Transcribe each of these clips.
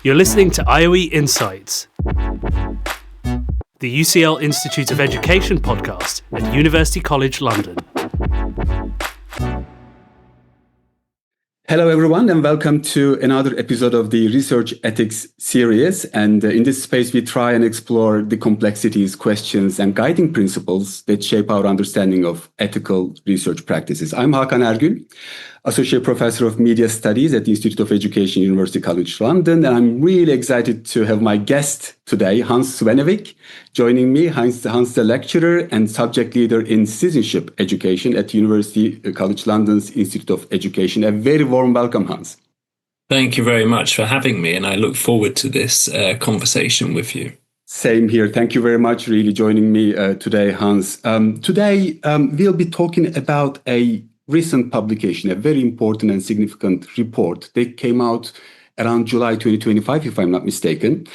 You're listening to IOE Insights, the UCL Institute of Education podcast at University College London. Hello, everyone, and welcome to another episode of the Research Ethics series. And in this space, we try and explore the complexities, questions, and guiding principles that shape our understanding of ethical research practices. I'm Hakan Ergül, Associate Professor of Media Studies at the Institute of Education, University College London. And I'm really excited to have my guest today, Hans Svennevig, joining me. Hans the lecturer and subject leader in citizenship education at University College London's Institute of Education. A very warm welcome, Hans. Thank you very much for having me, and I look forward to this conversation with you. Same here. Thank you very much for really joining me today, Hans. Today, we'll be talking about a recent publication, a very important and significant report. They came out around July 2025, if I'm not mistaken.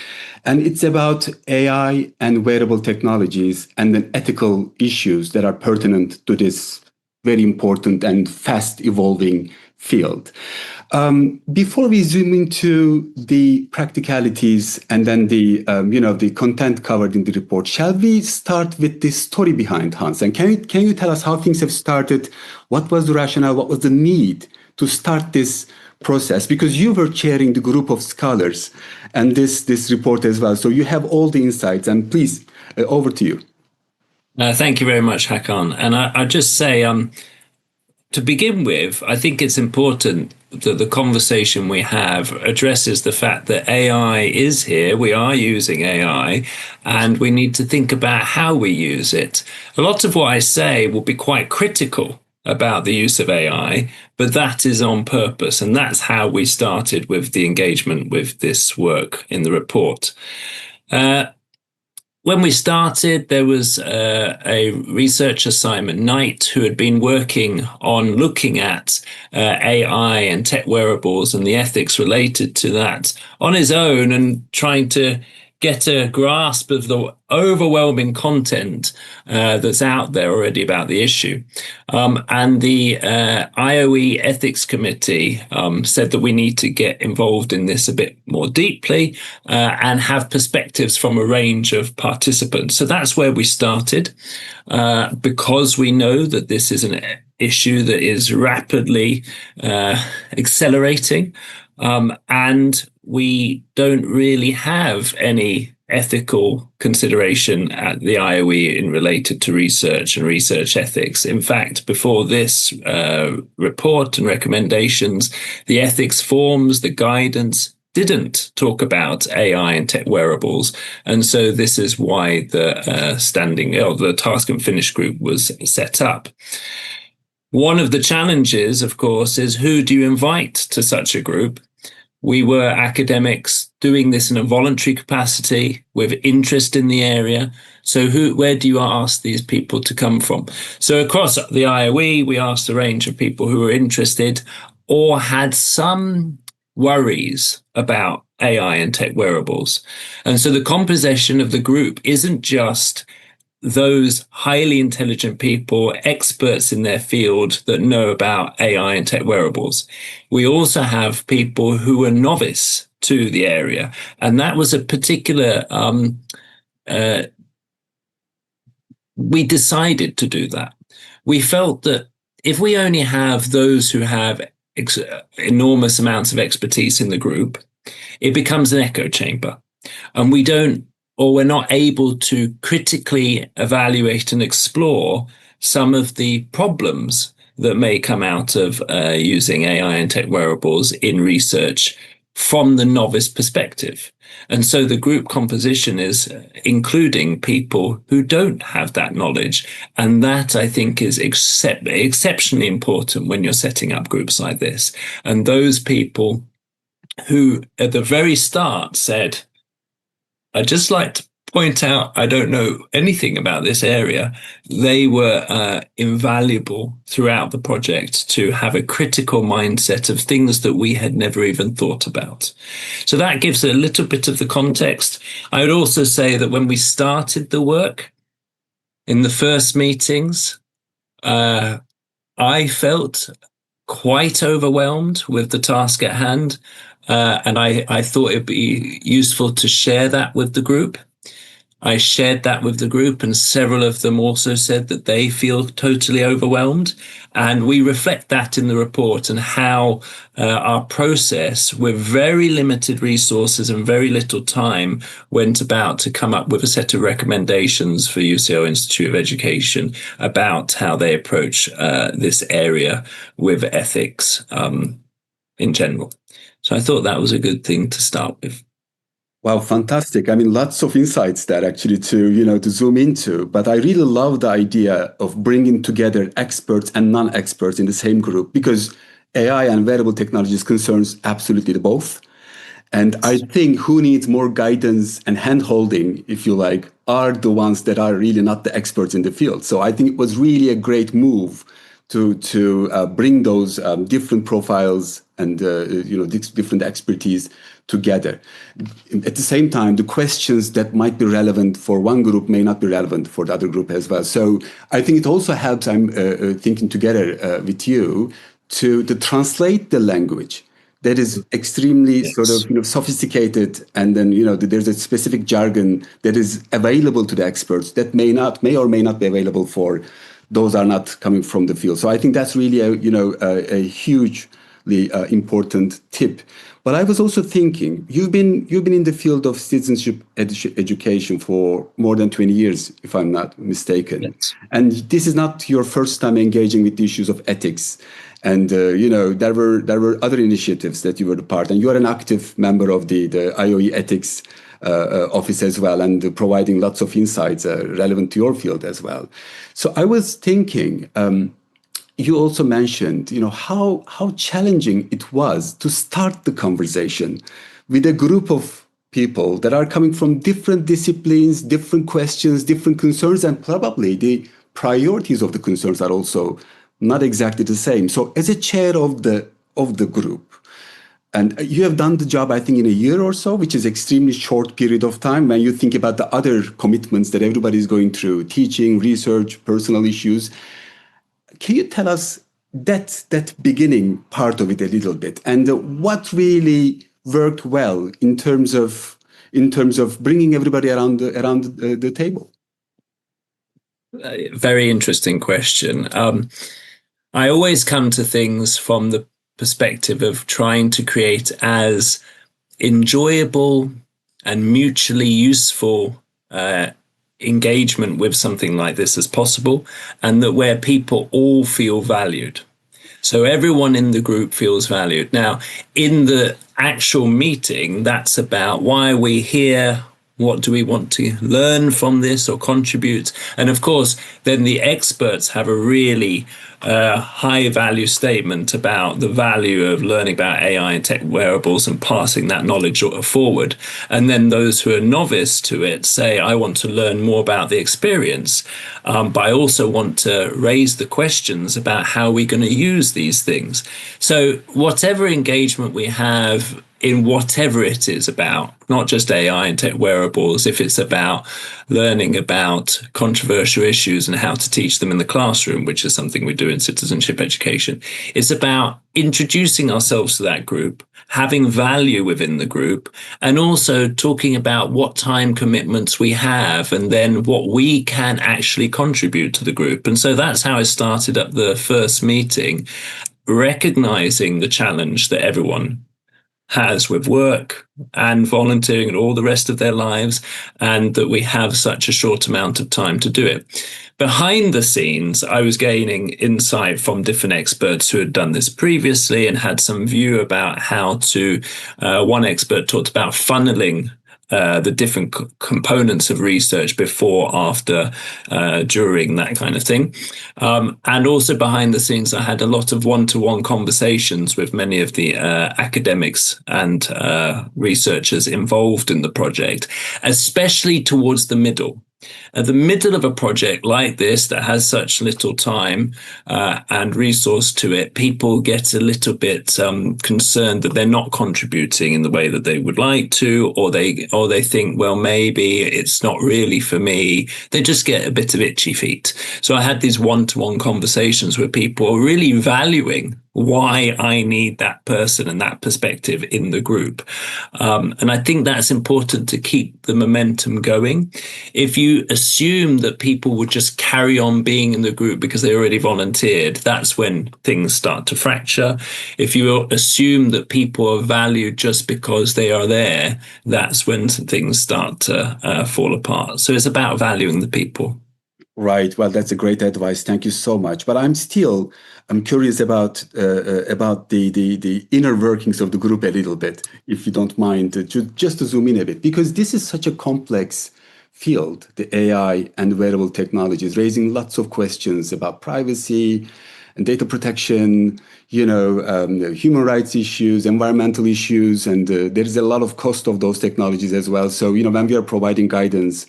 And it's about AI and wearable technologies and the ethical issues that are pertinent to this very important and fast evolving field. Before we zoom into the practicalities and then the content covered in the report, shall we start with the story behind, Hans? And can you tell us how things have started? What was the rationale? What was the need to start this process? Because you were chairing the group of scholars and this report as well. So you have all the insights. And please, over to you. Thank you very much, Hakan. And I just say, to begin with, I think it's important that the conversation we have addresses the fact that AI is here. We are using AI, and we need to think about how we use it. A lot of what I say will be quite critical about the use of AI, but that is on purpose, and that's how we started with the engagement with this work in the report. When we started, there was a researcher, Simon Knight, who had been working on looking at AI and tech wearables and the ethics related to that on his own and trying to get a grasp of the overwhelming content that's out there already about the issue. And the IOE Ethics Committee said that we need to get involved in this a bit more deeply and have perspectives from a range of participants. So that's where we started, because we know that this is an issue that is rapidly accelerating. And we don't really have any ethical consideration at the IOE in related to research and research ethics. In fact, before this report and recommendations, the ethics forms, the guidance didn't talk about AI and tech wearables. And so this is why the task and finish group was set up. One of the challenges, of course, is who do you invite to such a group? We were academics doing this in a voluntary capacity with interest in the area. So where do you ask these people to come from? So across the IOE, we asked a range of people who were interested or had some worries about AI and tech wearables. And so the composition of the group isn't just those highly intelligent people, experts in their field that know about AI and tech wearables. We also have people who are novice to the area. And that was a particular, we decided to do that. We felt that if we only have those who have enormous amounts of expertise in the group, it becomes an echo chamber. And we're not able to critically evaluate and explore some of the problems that may come out of using AI and tech wearables in research from the novice perspective. And so the group composition is including people who don't have that knowledge. And that, I think, is exceptionally important when you're setting up groups like this. And those people who at the very start said, I'd just like to point out, I don't know anything about this area. They were invaluable throughout the project to have a critical mindset of things that we had never even thought about. So that gives a little bit of the context. I would also say that when we started the work in the first meetings, I felt quite overwhelmed with the task at hand. and I thought it'd be useful to share that with the group. I shared that with the group, and several of them also said that they feel totally overwhelmed. And we reflect that in the report, and how our process, with very limited resources and very little time, went about to come up with a set of recommendations for UCL Institute of Education about how they approach this area with ethics in general. So I thought that was a good thing to start with. Wow, fantastic. I mean, lots of insights there actually to zoom into. But I really love the idea of bringing together experts and non-experts in the same group, because AI and wearable technologies concerns absolutely the both. And I think who needs more guidance and hand-holding, if you like, are the ones that are really not the experts in the field. So I think it was really a great move to bring those different profiles and different expertise together. At the same time, the questions that might be relevant for one group may not be relevant for the other group as well. So I think it also helps, I'm thinking together with you, to translate the language that is extremely sort of sophisticated, and then there's a specific jargon that is available to the experts that may or may not be available for those are not coming from the field. So I think that's really a hugely important tip. But I was also thinking, you've been in the field of citizenship education for more than 20 years, if I'm not mistaken. Yes. And this is not your first time engaging with the issues of ethics. And there were other initiatives that you were a part, and you are an active member of the IOE ethics office as well, and providing lots of insights relevant to your field as well. So I was thinking. You also mentioned, how challenging it was to start the conversation with a group of people that are coming from different disciplines, different questions, different concerns, and probably the priorities of the concerns are also not exactly the same. So as a chair of the group, and you have done the job, I think, in a year or so, which is extremely short period of time when you think about the other commitments that everybody is going through, teaching, research, personal issues. Can you tell us that beginning part of it a little bit, and what really worked well in terms of bringing everybody around the table? Very interesting question. I always come to things from the perspective of trying to create as enjoyable and mutually useful engagement with something like this as possible, and that where people all feel valued. So everyone in the group feels valued. Now, in the actual meeting, that's about why are we here? What do we want to learn from this or contribute? And of course, then the experts have a really high value statement about the value of learning about AI and tech wearables and passing that knowledge forward. And then those who are novice to it say, I want to learn more about the experience, but I also want to raise the questions about how we're going to use these things. So whatever engagement we have in whatever it is about, not just AI and tech wearables, if it's about learning about controversial issues and how to teach them in the classroom, which is something we do in citizenship education, it's about introducing ourselves to that group, having value within the group, and also talking about what time commitments we have and then what we can actually contribute to the group. And so that's how I started up the first meeting, recognizing the challenge that everyone has with work and volunteering and all the rest of their lives, and that we have such a short amount of time to do it. Behind the scenes, I was gaining insight from different experts who had done this previously and had some view about how to, one expert talked about funneling the different components of research before, after, during, that kind of thing. And also behind the scenes, I had a lot of one-to-one conversations with many of the academics and researchers involved in the project, especially towards the middle. At the middle of a project like this that has such little time and resource to it, people get a little bit concerned that they're not contributing in the way that they would like to, or they think, well, maybe it's not really for me. They just get a bit of itchy feet. So I had these one-to-one conversations with people really valuing why I need that person and that perspective in the group. And I think that's important to keep the momentum going. If you assume that people would just carry on being in the group because they already volunteered, that's when things start to fracture. If you assume that people are valued just because they are there, that's when things start to fall apart. So it's about valuing the people. Right. Well, that's a great advice. Thank you so much. But I'm curious about the inner workings of the group a little bit, if you don't mind, just to zoom in a bit, because this is such a complex field, the AI and wearable technologies, raising lots of questions about privacy and data protection, human rights issues, environmental issues, and there is a lot of cost of those technologies as well. So, when we are providing guidance,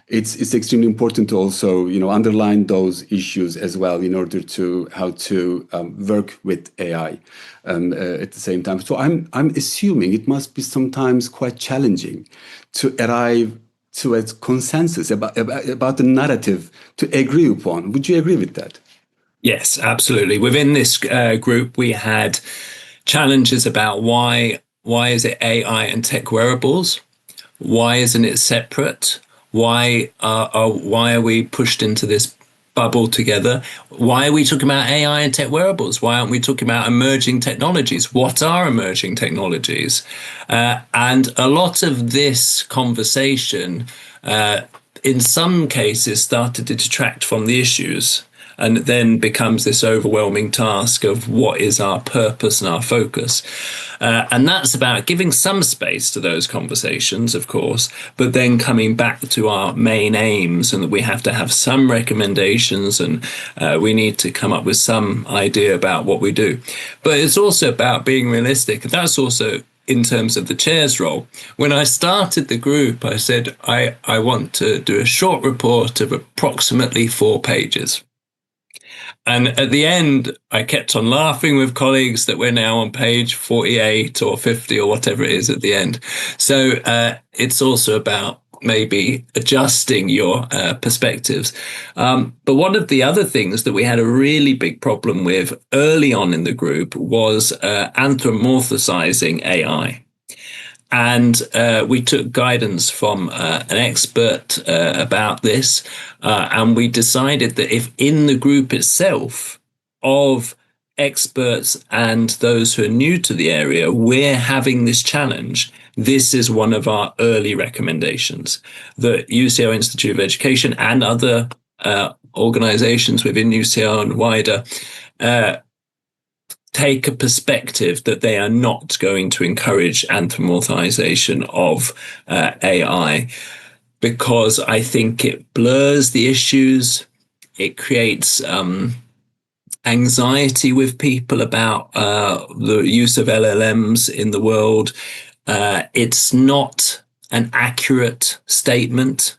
it's extremely important to also underline those issues as well in order to how to work with AI at the same time. So I'm assuming it must be sometimes quite challenging to arrive to a consensus about the narrative to agree upon. Would you agree with that? Yes, absolutely. Within this group, we had challenges about why is it AI and tech wearables? Why isn't it separate? Why are we pushed into this bubble together? Why are we talking about AI and tech wearables? Why aren't we talking about emerging technologies? What are emerging technologies? And a lot of this conversation, in some cases, started to detract from the issues, and it then becomes this overwhelming task of what is our purpose and our focus. And that's about giving some space to those conversations, of course, but then coming back to our main aims, and that we have to have some recommendations, and we need to come up with some idea about what we do. But it's also about being realistic. That's also in terms of the chair's role. When I started the group, I said, I want to do a short report of approximately 4 pages. And at the end, I kept on laughing with colleagues that we're now on page 48 or 50 or whatever it is at the end. So it's also about maybe adjusting your perspectives. But one of the other things that we had a really big problem with early on in the group was anthropomorphizing AI. And we took guidance from an expert about this, and we decided that if in the group itself of experts and those who are new to the area, we're having this challenge, this is one of our early recommendations. The UCL Institute of Education and other organizations within UCL and wider take a perspective that they are not going to encourage anthropomorphization of AI, because I think it blurs the issues. It creates anxiety with people about the use of LLMs in the world. It's not an accurate statement.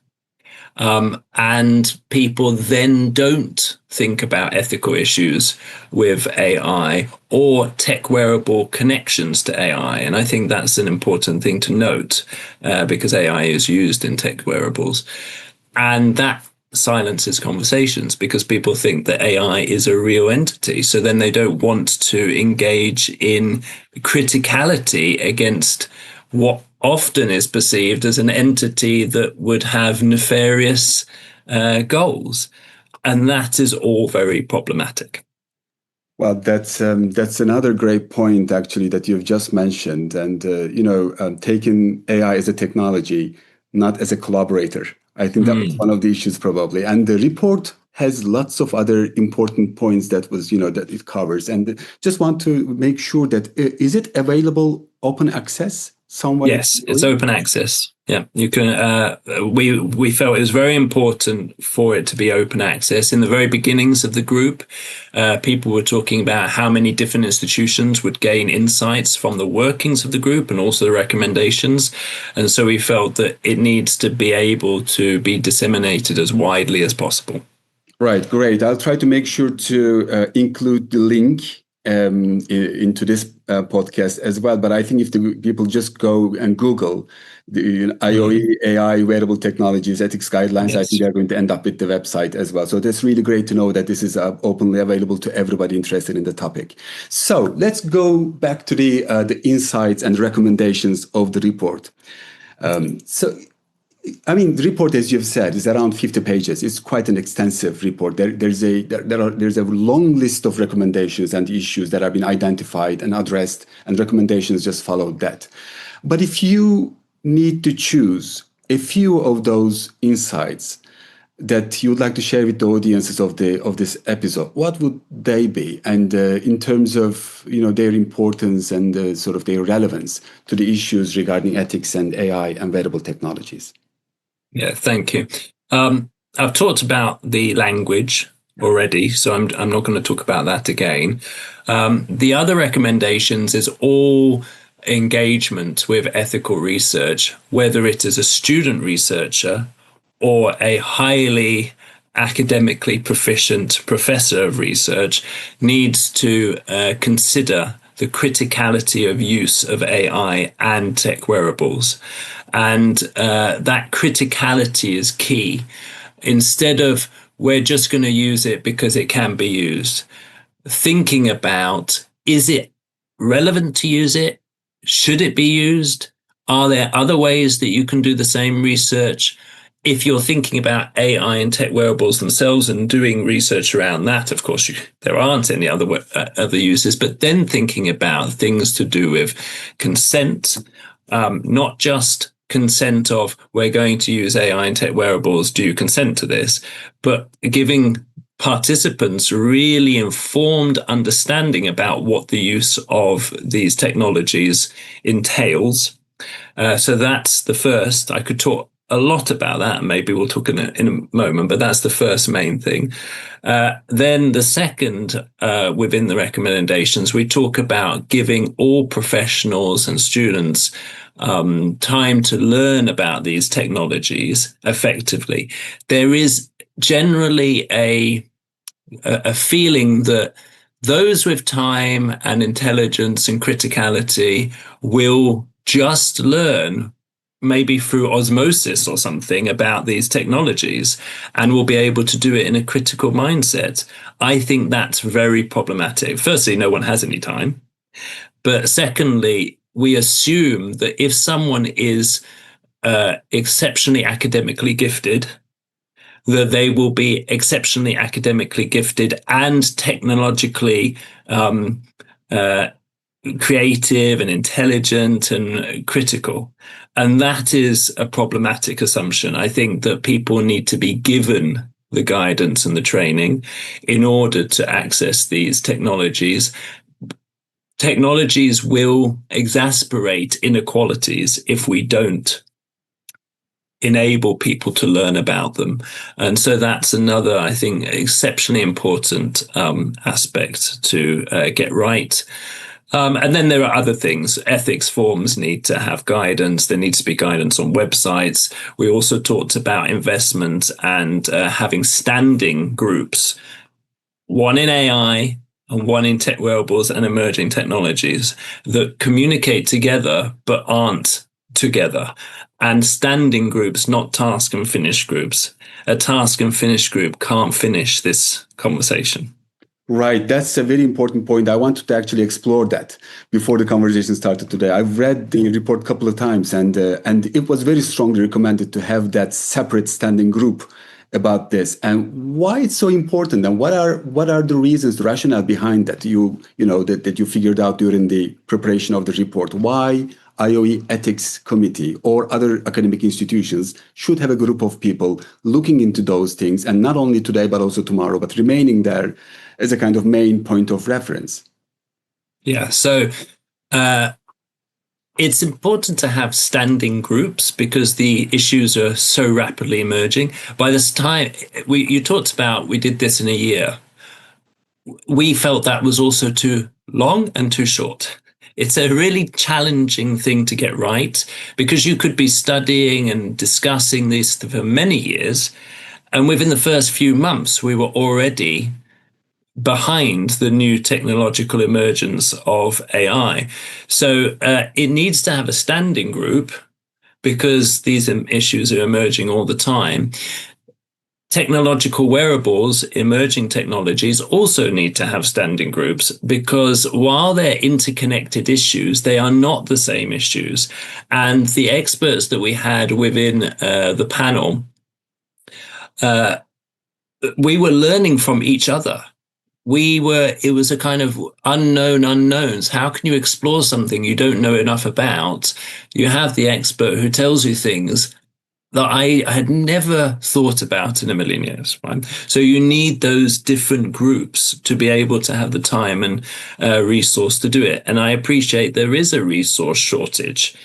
And people then don't think about ethical issues with AI or tech wearable connections to AI. And I think that's an important thing to note, because AI is used in tech wearables. And that silences conversations, because people think that AI is a real entity. So then they don't want to engage in criticality against what often is perceived as an entity that would have nefarious goals. And that is all very problematic. Well, that's another great point, actually, that you've just mentioned. And, taking AI as a technology, not as a collaborator. I think that was one of the issues, probably. And the report has lots of other important points that it covers. And just want to make sure that, is it available open access somewhere? Yes, it's open access. Yeah, you can. We felt it was very important for it to be open access. In the very beginnings of the group, people were talking about how many different institutions would gain insights from the workings of the group and also the recommendations. And so we felt that it needs to be able to be disseminated as widely as possible. Right, great. I'll try to make sure to include the link into this podcast as well. But I think if the people just go and Google the IoE, AI, wearable technologies, ethics guidelines, I think they're going to end up with the website as well. So that's really great to know that this is openly available to everybody interested in the topic. So let's go back to the insights and recommendations of the report. The report, as you've said, is around 50 pages. It's quite an extensive report. There's a long list of recommendations and issues that have been identified and addressed, and recommendations just followed that. But if you need to choose a few of those insights that you would like to share with the audiences of this episode, what would they be? And in terms of their importance and sort of their relevance to the issues regarding ethics and AI and wearable technologies. Yeah, thank you. I've talked about the language already, so I'm not going to talk about that again. The other recommendations is all engagement with ethical research, whether it is a student researcher or a highly academically proficient professor of research, needs to consider the criticality of use of AI and tech wearables. And that criticality is key. Instead of we're just going to use it because it can be used, thinking about, is it relevant to use it? Should it be used? Are there other ways that you can do the same research? If you're thinking about AI and tech wearables themselves and doing research around that, of course, there aren't any other uses, but then thinking about things to do with consent, not just consent of we're going to use AI and tech wearables, do you consent to this? But giving participants really informed understanding about what the use of these technologies entails. So that's the first. I could talk a lot about that, and maybe we'll talk in a moment, but that's the first main thing. Then the second, within the recommendations, we talk about giving all professionals and students time to learn about these technologies effectively. There is generally a feeling that those with time and intelligence and criticality will just learn, maybe through osmosis or something, about these technologies and will be able to do it in a critical mindset. I think that's very problematic. Firstly, no one has any time. But secondly, we assume that if someone is exceptionally academically gifted, that they will be exceptionally academically gifted and technologically creative and intelligent and critical. And that is a problematic assumption. I think that people need to be given the guidance and the training in order to access these technologies. Technologies will exacerbate inequalities if we don't enable people to learn about them. And so that's another, I think, exceptionally important aspect to get right. And then there are other things. Ethics forms need to have guidance. There needs to be guidance on websites. We also talked about investment and having standing groups, one in AI and one in tech wearables and emerging technologies, that communicate together but aren't together. And standing groups, not task and finish groups. A task and finish group can't finish this conversation. Right, that's a very important point. I wanted to actually explore that before the conversation started today. I've read the report a couple of times, and it was very strongly recommended to have that separate standing group about this. And why it's so important, and what are the reasons, the rationale behind that that you figured out during the preparation of the report? Why IoE Ethics Committee or other academic institutions should have a group of people looking into those things, and not only today but also tomorrow, but remaining there as a kind of main point of reference? Yeah, so it's important to have standing groups because the issues are so rapidly emerging. By this time, you talked about we did this in a year. We felt that was also too long and too short. It's a really challenging thing to get right because you could be studying and discussing this for many years. And within the first few months, we were already behind the new technological emergence of AI. So it needs to have a standing group because these issues are emerging all the time. Technological wearables, emerging technologies, also need to have standing groups because while they're interconnected issues, they are not the same issues. And the experts that we had within the panel, we were learning from each other. It was a kind of unknown unknowns. How can you explore something you don't know enough about? You have the expert who tells you things that I had never thought about in a million years, right? So you need those different groups to be able to have the time and resource to do it. And I appreciate there is a resource shortage,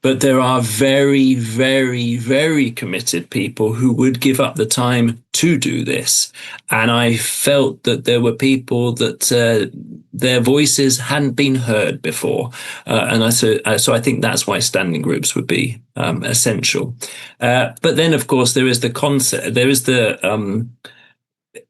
but there are very, very, very committed people who would give up the time to do this. And I felt that there were people that their voices hadn't been heard before. So I think that's why standing groups would be essential. But then, of course, there is the concept, there is the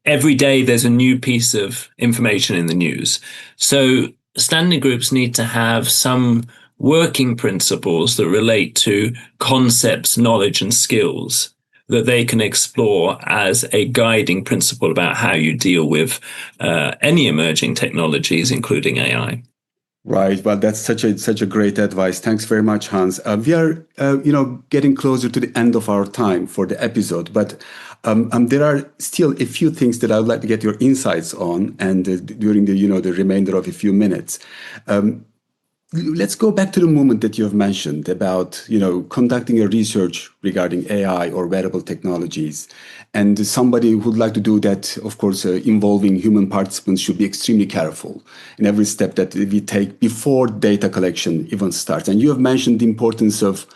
every day there's a new piece of information in the news. So standing groups need to have some working principles that relate to concepts, knowledge, and skills that they can explore as a guiding principle about how you deal with any emerging technologies, including AI. Right. Well, that's such a great advice. Thanks very much, Hans. We are, getting closer to the end of our time for the episode, but there are still a few things that I would like to get your insights on, and during the remainder of a few minutes. Let's go back to the moment that you have mentioned about, conducting a research regarding AI or wearable technologies. And somebody who would like to do that, of course, involving human participants should be extremely careful in every step that we take before data collection even starts. And you have mentioned the importance of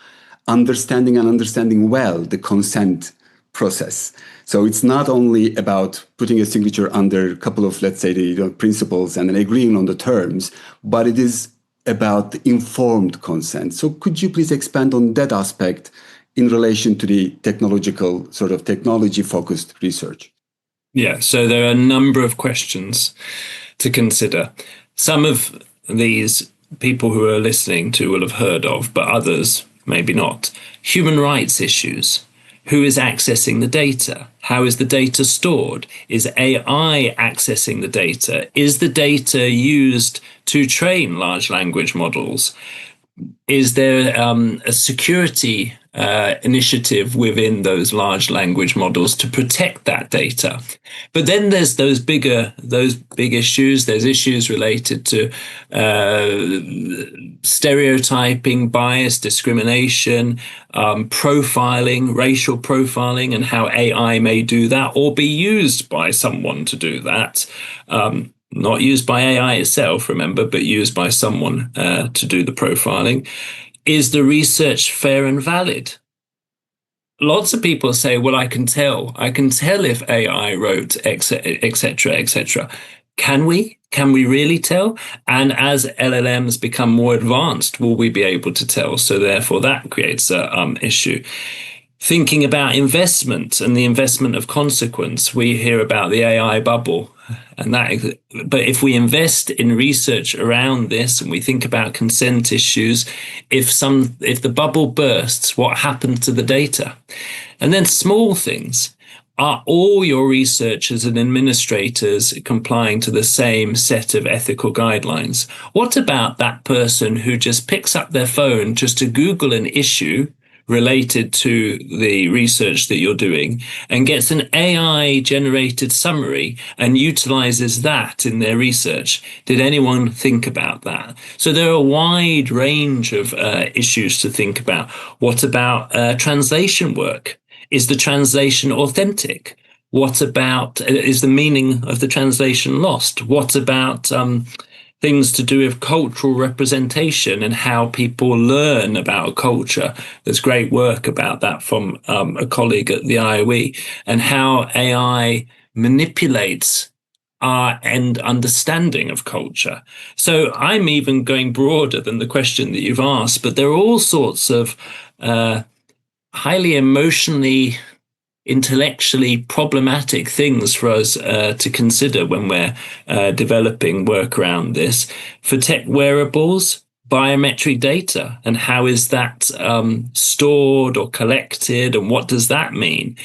understanding well the consent process. So it's not only about putting a signature under a couple of, let's say, the principles and then agreeing on the terms, but it is about informed consent. So could you please expand on that aspect in relation to the technology-focused research? Yeah, so there are a number of questions to consider. Some of these people who are listening to will have heard of, but others maybe not. Human rights issues. Who is accessing the data? How is the data stored? Is AI accessing the data? Is the data used to train large language models? Is there a security initiative within those large language models to protect that data? But then there's those big issues. There's issues related to stereotyping, bias, discrimination, profiling, racial profiling, and how AI may do that or be used by someone to do that. Not used by AI itself, remember, but used by someone to do the profiling. Is the research fair and valid? Lots of people say, well, I can tell if AI wrote, etc., etc. Can we? Can we really tell? And as LLMs become more advanced, will we be able to tell? So therefore, that creates an issue. Thinking about investment and the investment of consequence, we hear about the AI bubble. But if we invest in research around this and we think about consent issues, if the bubble bursts, what happens to the data? And then small things. Are all your researchers and administrators complying to the same set of ethical guidelines? What about that person who just picks up their phone just to Google an issue related to the research that you're doing and gets an AI generated summary and utilizes that in their research? Did anyone think about that? So there are a wide range of issues to think about. What about translation work? Is the translation authentic? What about, is the meaning of the translation lost? What about things to do with cultural representation and how people learn about a culture? There's great work about that from a colleague at the IOE, and how AI manipulates our end understanding of culture. So I'm even going broader than the question that you've asked, but there are all sorts of highly emotionally intellectually problematic things for us to consider when we're developing work around this. For tech wearables, biometric data, and how is that stored or collected, and what does that mean?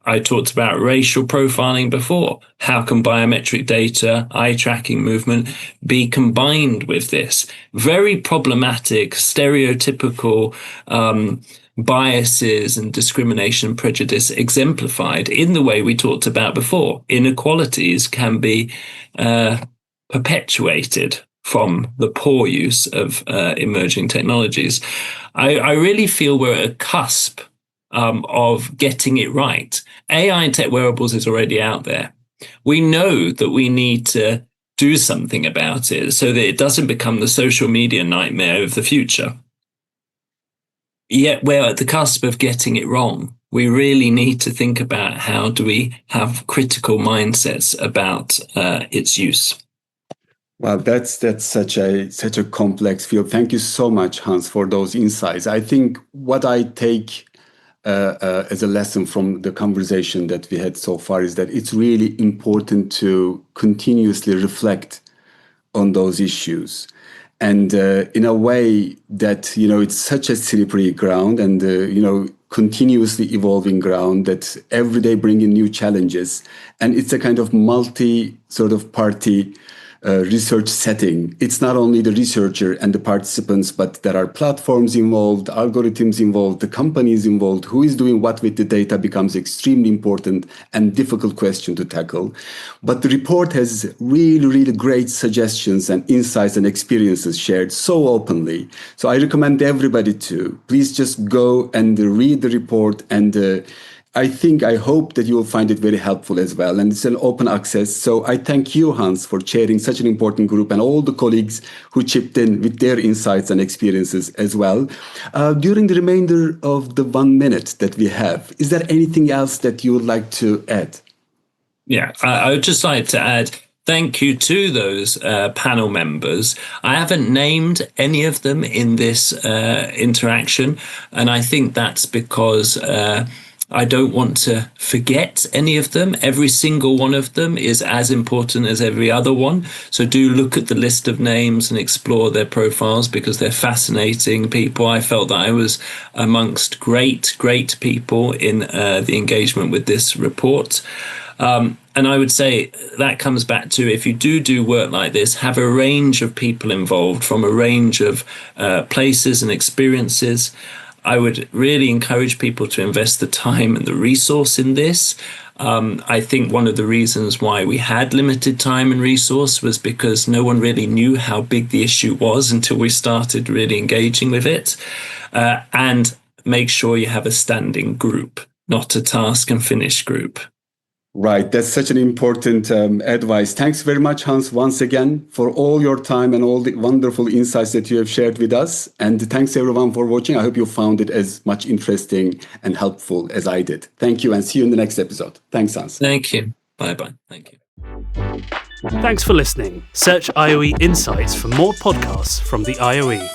I talked about racial profiling before. How can biometric data, eye tracking movement be combined with this? Very problematic, stereotypical biases and discrimination and prejudice exemplified in the way we talked about before. Inequalities can be perpetuated from the poor use of emerging technologies. I really feel we're at a cusp of getting it right. AI and tech wearables is already out there. We know that we need to do something about it so that it doesn't become the social media nightmare of the future. Yet we're at the cusp of getting it wrong. We really need to think about how do we have critical mindsets about its use. Well, that's such a complex field. Thank you so much, Hans, for those insights. I think what I take as a lesson from the conversation that we had so far is that it's really important to continuously reflect on those issues. And in a way that, it's such a slippery ground and, continuously evolving ground that every day bringing new challenges. And it's a kind of multi sort of party research setting. It's not only the researcher and the participants, but there are platforms involved, algorithms involved, the companies involved. Who is doing what with the data becomes extremely important and difficult question to tackle. But the report has really, really great suggestions and insights and experiences shared so openly. So I recommend everybody to please just go and read the report, and I hope that you will find it very helpful as well. And it's an open access. So I thank you, Hans, for chairing such an important group, and all the colleagues who chipped in with their insights and experiences as well. During the remainder of the 1 minute that we have, is there anything else that you would like to add? Yeah, I would just like to add thank you to those panel members. I haven't named any of them in this interaction, and I think that's because I don't want to forget any of them. Every single one of them is as important as every other one. So do look at the list of names and explore their profiles, because they're fascinating people. I felt that I was amongst great people in the engagement with this report. And I would say that comes back to, if you do work like this, have a range of people involved from a range of places and experiences. I would really encourage people to invest the time and the resource in this. I think one of the reasons why we had limited time and resource was because no one really knew how big the issue was until we started really engaging with it. And make sure you have a standing group, not a task and finish group. Right. That's such an important advice. Thanks very much, Hans, once again, for all your time and all the wonderful insights that you have shared with us. And thanks, everyone, for watching. I hope you found it as much interesting and helpful as I did. Thank you, and see you in the next episode. Thanks, Hans. Thank you. Bye-bye. Thank you. Thanks for listening. Search IOE Insights for more podcasts from the IOE.